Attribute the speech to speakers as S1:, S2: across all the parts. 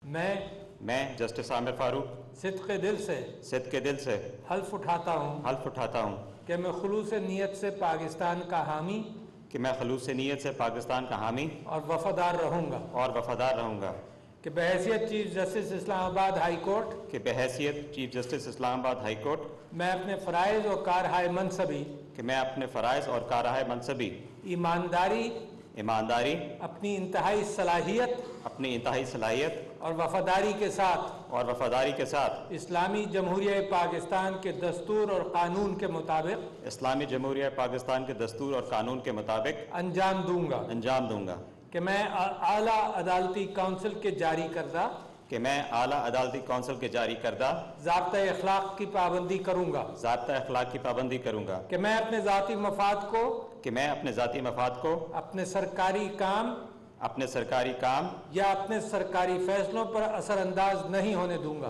S1: میں جسٹس عامر فاروق
S2: صدق دل سے
S1: حلف اٹھاتا ہوں
S2: کہ میں خلوص نیت سے پاکستان کا حامی
S1: حامی
S2: اور وفادار رہوں گا کہ بحیثیت چیف جسٹس اسلام آباد ہائی کورٹ میں اپنے فرائض اور کارہائے منصبی ایمانداری اپنی انتہائی صلاحیت اور وفاداری کے ساتھ اسلامی جمہوریہ پاکستان کے دستور اور قانون کے مطابق انجام دوں گا کہ میں اعلیٰ عدالتی کونسل کے جاری کردہ ضابطۂ اخلاق کی پابندی کروں گا کہ میں اپنے ذاتی مفاد کو اپنے سرکاری کام یا اپنے سرکاری فیصلوں پر اثر انداز نہیں ہونے دوں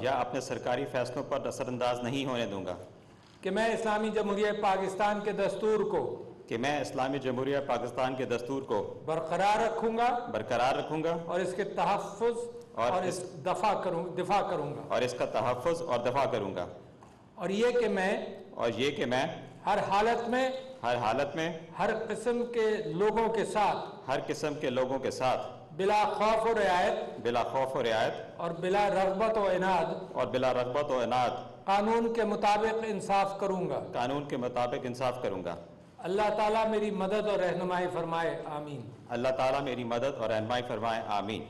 S2: گا کہ میں اسلامی جمہوریہ پاکستان کے دستور کو برقرار رکھوں گا اور اس کے تحفظ اور دفاع کروں گا اور یہ کہ میں ہر حالت میں ہر قسم کے لوگوں کے ساتھ بلا خوف و رعایت اور بلا رغبت و عناد قانون کے مطابق انصاف کروں گا اللہ تعالیٰ میری مدد اور رہنمائی فرمائے آمین